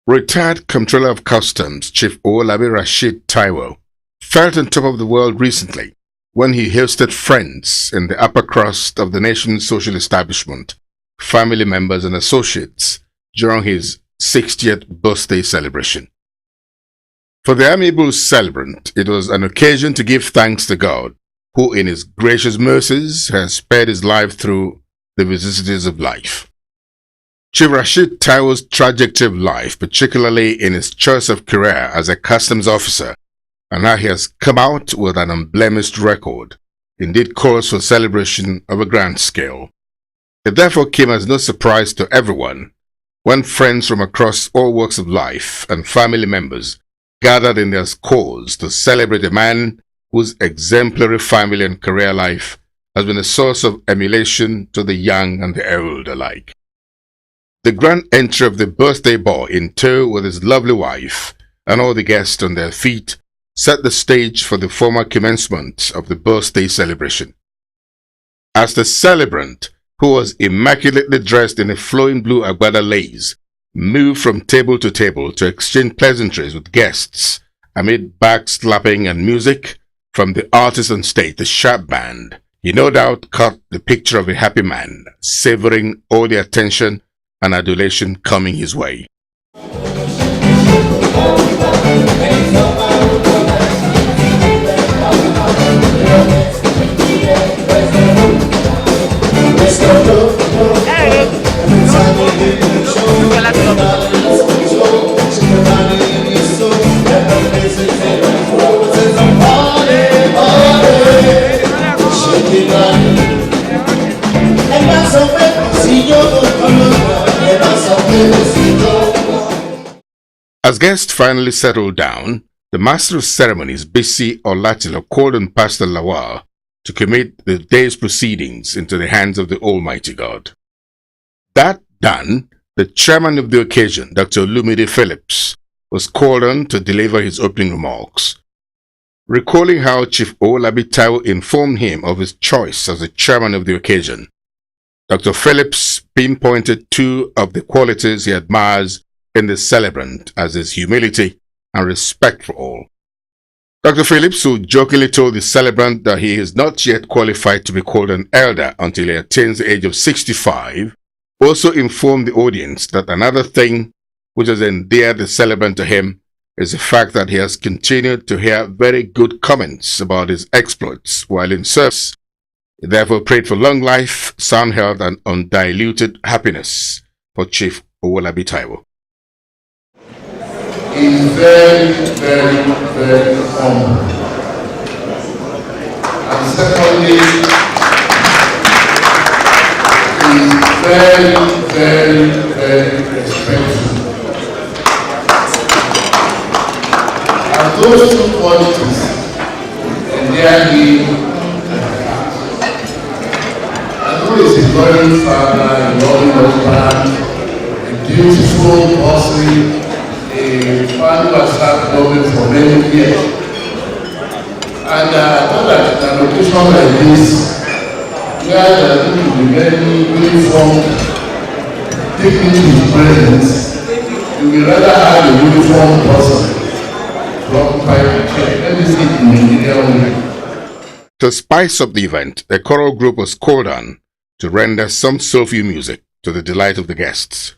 Retired Comptroller of Customs Chief OWOLABI RASHEED TAIWO felt on top of the world recently when he hosted friends in the upper crust of the nation's social establishment, family members and associates during his 60th birthday celebration. For the amiable celebrant, it was an occasion to give thanks to God, who in his gracious mercies has spared his life through the vicissitudes of life. Chief RASHEED TAIWO's trajectory of life, particularly in his choice of career as a customs officer, and how he has come out with an unblemished record, indeed calls for celebration of a grand scale. It therefore came as no surprise to everyone when friends from across all walks of life and family members gathered in their cause to celebrate a man whose exemplary family and career life has been a source of emulation to the young and the old alike. The grand entry of the birthday boy in tow with his lovely wife and all the guests on their feet set the stage for the formal commencement of the birthday celebration. As the celebrant, who was immaculately dressed in a flowing blue agbada lace, moved from table to table to exchange pleasantries with guests amid back-slapping and music from the artist on stage, the sharp band, he no doubt caught the picture of a happy man, savoring all the attention and adulation coming his way. As guests finally settled down, the master of ceremonies, B.C. Olatilo, called on Pastor Lawal to commit the day's proceedings into the hands of the Almighty God. That done, the chairman of the occasion, Dr. Olumide Phillips, was called on to deliver his opening remarks. Recalling how Chief OWOLABI TAIWO informed him of his choice as the chairman of the occasion, Dr. Phillips pinpointed two of the qualities he admires in the celebrant, as his humility and respect for all. Dr. Phillips, who jokingly told the celebrant that he is not yet qualified to be called an elder until he attains the age of 65, also informed the audience that another thing which has endeared the celebrant to him is the fact that he has continued to hear very good comments about his exploits while in service. He therefore prayed for long life, sound health, and undiluted happiness for Chief OWOLABI TAIWO. Is very, very, very humble. And secondly, is very, very, very respectful. And those two qualities endear him and the heart. And who is a loving father, a loving husband, a beautiful person, a man who has served government for many years. And I thought that an occasion like this, where there are going to be very uniform dignity presence, you will rather have a uniform person to occupy the chair. Let me see it in the media only. To spice up the event, a choral group was called on to render some soulful music to the delight of the guests.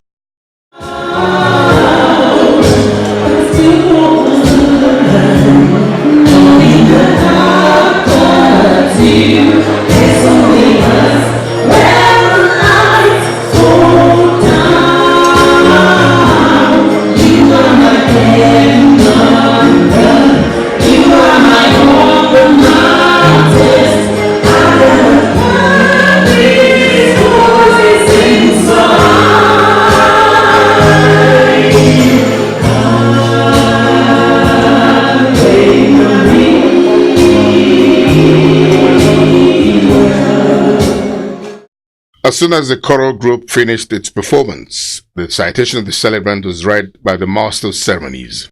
As soon as the choral group finished its performance, the citation of the celebrant was read by the master of ceremonies.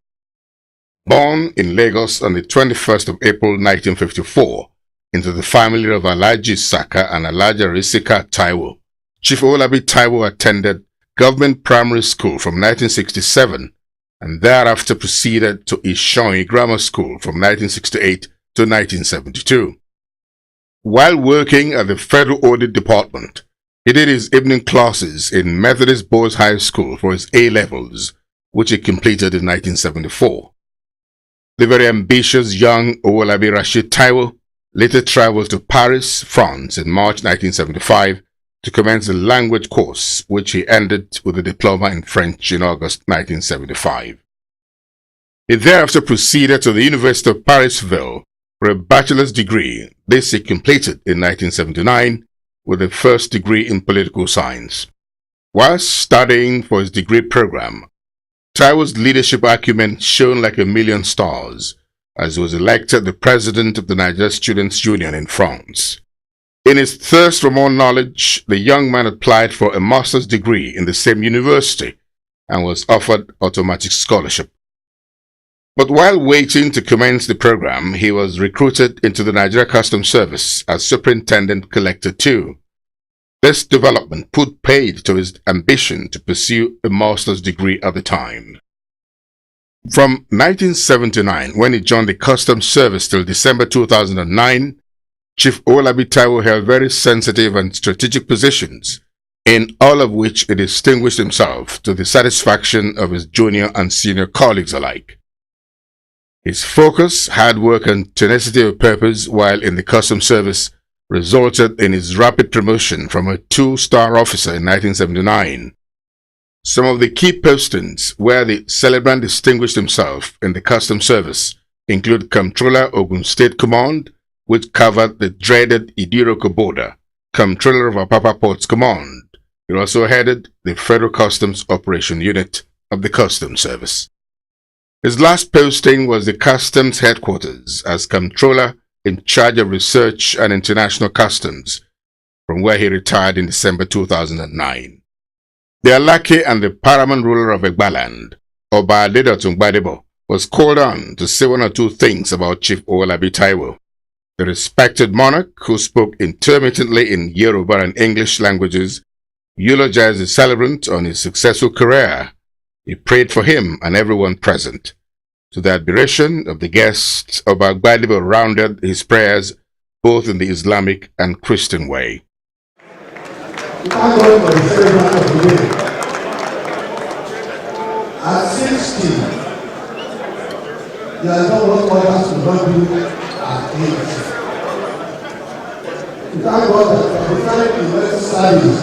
Born in Lagos on the 21st of April 1954 into the family of Alhaji Saka and Alhaja Risika Taiwo, Chief OWOLABI Taiwo attended government primary school from 1967 and thereafter proceeded to Ishoi Grammar School from 1968 to 1972. While working at the Federal Audit Department, he did his evening classes in Methodist Boys High School for his A-levels, which he completed in 1974. The very ambitious young OWOLABI RASHEED TAIWO later traveled to Paris, France in March 1975 to commence the language course, which he ended with a diploma in French in August 1975. He thereafter proceeded to the University of Parisville for a bachelor's degree. This he completed in 1979 with a first degree in political science. While studying for his degree program, Taiwo's leadership acumen shone like a million stars as he was elected the president of the Nigeria Students' Union in France. In his thirst for more knowledge, the young man applied for a master's degree in the same university and was offered automatic scholarship. But while waiting to commence the program, he was recruited into the Nigeria Customs Service as Superintendent Collector 2. This development put paid to his ambition to pursue a master's degree at the time. From 1979, when he joined the Customs Service till December 2009, Chief OWOLABI TAIWO held very sensitive and strategic positions, in all of which he distinguished himself to the satisfaction of his junior and senior colleagues alike. His focus, hard work, and tenacity of purpose while in the Customs Service resulted in his rapid promotion from a 2-star officer in 1979. Some of the key postings where the Celebrant distinguished himself in the Customs Service include Comptroller Ogun State Command, which covered the dreaded Idiroko border, Comptroller of Apapa Ports Command. He also headed the Federal Customs Operation Unit of the Customs Service. His last posting was the Customs Headquarters as Comptroller in charge of Research and International Customs, from where he retired in December 2009. The Alake and the paramount ruler of Egbaland, Oba Adedatun Gbadebo, was called on to say one or two things about Chief OWOLABI TAIWO. The respected monarch, who spoke intermittently in Yoruba and English languages, eulogized the celebrant on his successful career. He prayed for him and everyone present. To the admiration of the guests, Oba Gbadebo rounded his prayers both in the Islamic and Christian way. Thank God for the celebrant of the day. At 60, he has done what others could not do at 80. Thank God that for the time he went to service,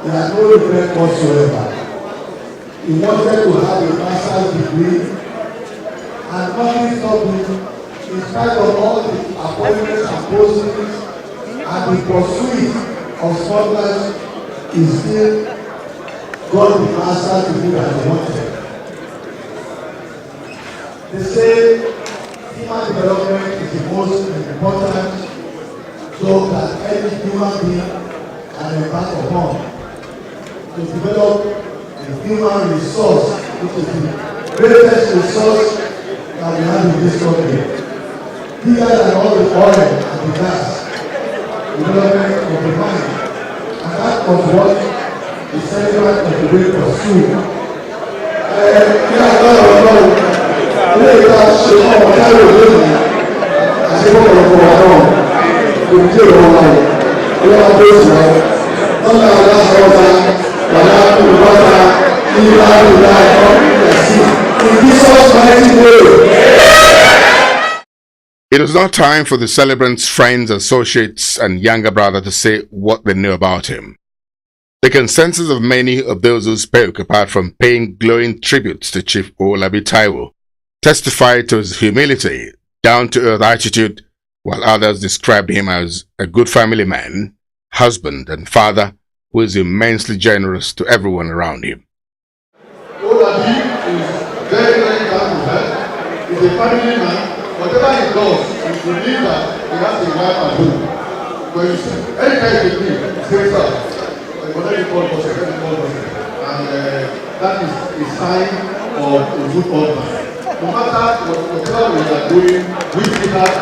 he has no regret whatsoever. He wanted to have a master's degree, and nothing stopped him in spite of all the appointments and postings and the pursuit of smugglers. He still got the master's degree that he wanted. They say human development is the most important job that any human being can embark upon, to develop the human resource, which is the greatest resource that we have in this country. Bigger than all the oil and the gas, development of the mind. And that was what the Celebrant of the day pursued. It was not time for the celebrant's friends, associates, and younger brother to say what they knew about him. The consensus of many of those who spoke, apart from paying glowing tributes to Chief OWOLABI TAIWO, testified to his humility, down-to-earth attitude, while others described him as a good family man, husband, and father who is immensely generous to everyone around him. OWOLABI is very, very down to earth. He's a family man. Whatever he does, you believe that he has a wife at home. When you see any kind of thing, say so. Whatever you call person, and that is a sign of a good husband. No matter whatever we are doing, we see that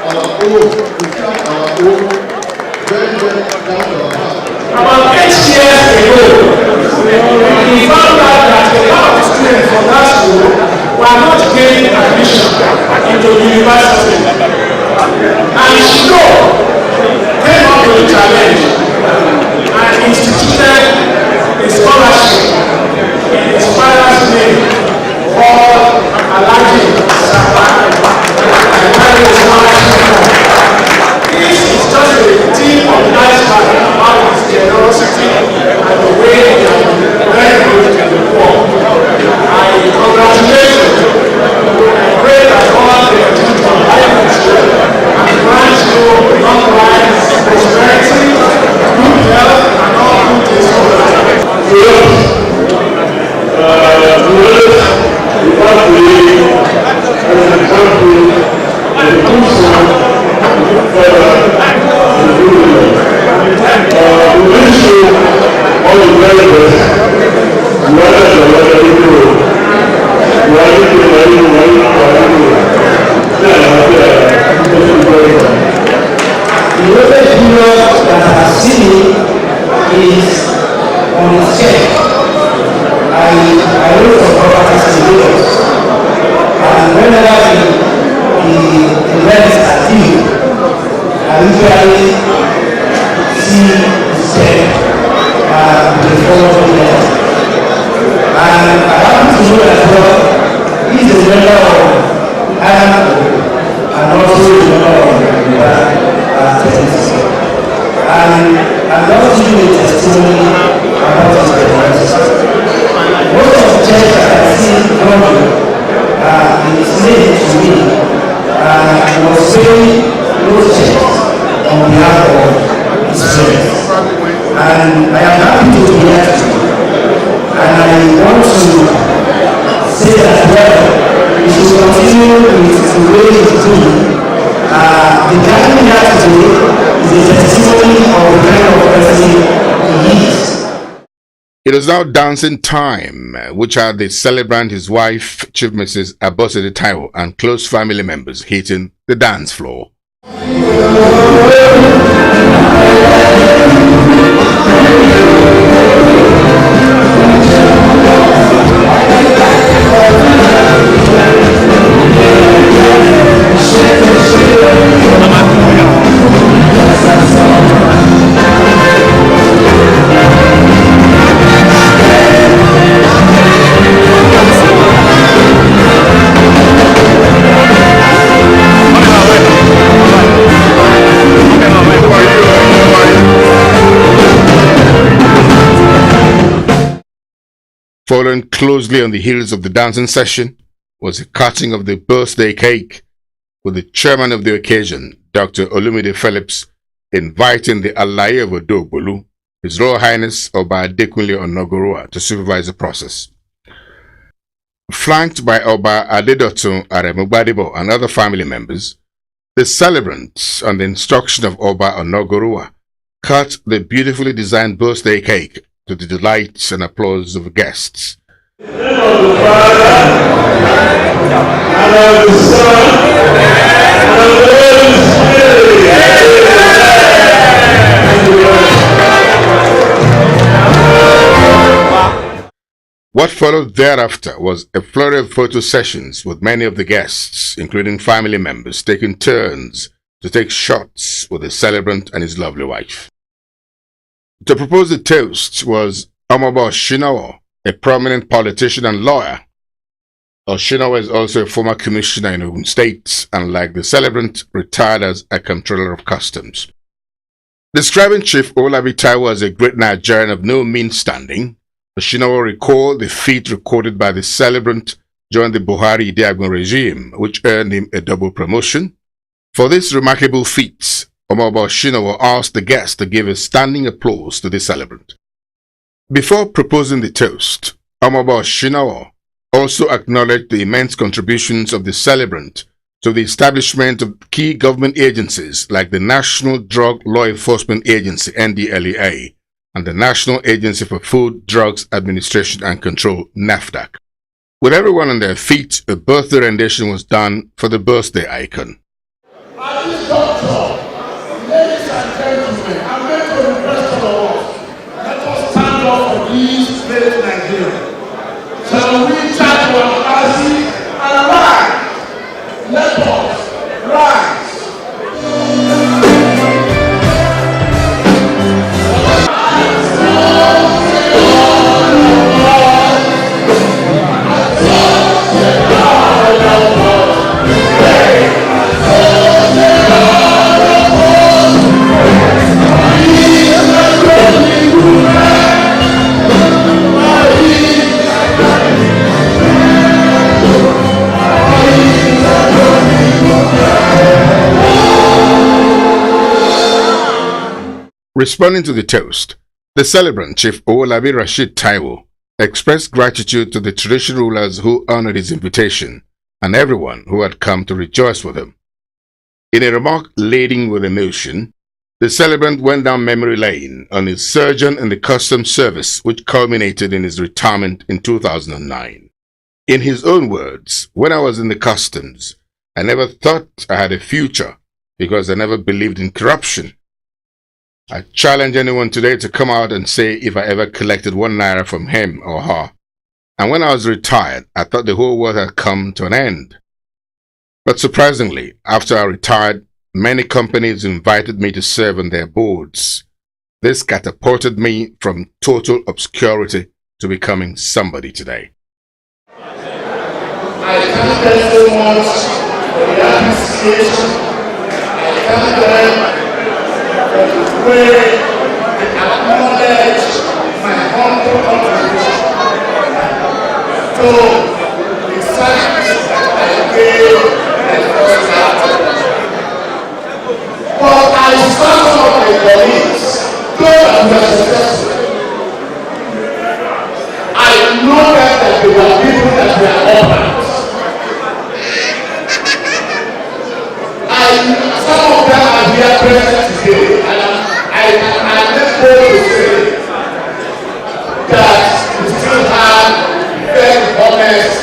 our own, we have our own, very, very down to our heart. About 8 years ago, we found out that a lot of students from that school were not gaining admission into the university. And Shido came up with a challenge and instituted a scholarship in his father's name called Alaji Sapa. And that is scholarship. This is just a tip of the iceberg about his generosity and the way he has been very good to the poor. I congratulate you. I pray that all the achievements of life and grant you long life, prosperity, good health, and all good things for life. It is now dancing time, which had the celebrant, his wife, Chief Mrs. Abosede TAIWO, and close family members hitting the dance floor. Following closely on the heels of the dancing session was the cutting of the birthday cake, with the chairman of the occasion, Dr. Olumide Phillips, inviting the Alaye of Odogbolu, His Royal Highness Oba Adekunle Onogorua, to supervise the process. Flanked by Oba Adedotun Aremugbadebo and other family members, the celebrants, on the instruction of Oba Onogorua, cut the beautifully designed birthday cake to the delight and applause of guests. In the name of the Father, and of the Son, and of the Holy Spirit. What followed thereafter was a flurry of photo sessions with many of the guests, including family members, taking turns to take shots with the celebrant and his lovely wife. To propose the toast was Omoba Oshinawa, a prominent politician and lawyer. Oshinawa is also a former commissioner in Ogun State and, like the celebrant, retired as a controller of customs. Describing Chief OWOLABI TAIWO as a great Nigerian of no mean standing, Oshinawa recalled the feat recorded by the celebrant during the Buhari Idi Agbon regime, which earned him a double promotion. For this remarkable feat, Omoba Oshinawa asked the guests to give a standing applause to the celebrant. Before proposing the toast, Omoba Oshinawa also acknowledged the immense contributions of the celebrant to the establishment of key government agencies like the National Drug Law Enforcement Agency (NDLEA) and the National Agency for Food, Drugs Administration and Control (NAFDAC). With everyone on their feet, a birthday rendition was done for the birthday icon. Ladies and gentlemen, I'm going to request all of us, let us stand up for these great Nigerians. Shall we your mercy and rise. Let us rise. Responding to the toast, the celebrant, Chief OWOLABI RASHEED TAIWO, expressed gratitude to the traditional rulers who honored his invitation and everyone who had come to rejoice with him. In a remark laden with emotion, the celebrant went down memory lane on his sojourn in the customs service, which culminated in his retirement in 2009. In his own words, "When I was in the customs, I never thought I had a future because I never believed in corruption. I challenge anyone today to come out and say if I ever collected 1 naira from him or her. And when I was retired, I thought the whole world had come to an end. But surprisingly, after I retired, many companies invited me to serve on their boards. This catapulted me from total obscurity to becoming somebody today." I thank them so much for the appreciation. I thank them for the way they acknowledge my humble contribution to the service that I gave my first life. But I saw some of my colleagues, those that were successful. I know that there were people that were upright. Some of them are here present today, and I'm just going to say that we still have very honest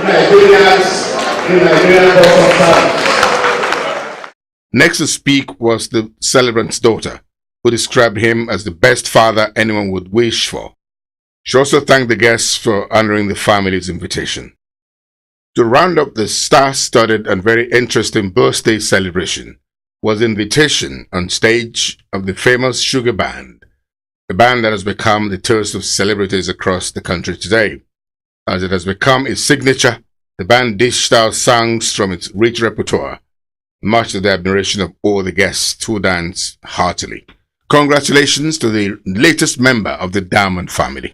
Nigerians in Nigerian government. Next to speak was the celebrant's daughter, who described him as the best father anyone would wish for. She also thanked the guests for honoring the family's invitation. To round up the star-studded and very interesting birthday celebration was the invitation on stage of the famous Sugar Band, a band that has become the toast of celebrities across the country today. As it has become its signature, the band dished out songs from its rich repertoire, much to the admiration of all the guests who danced heartily. Congratulations to the latest member of the Diamond family.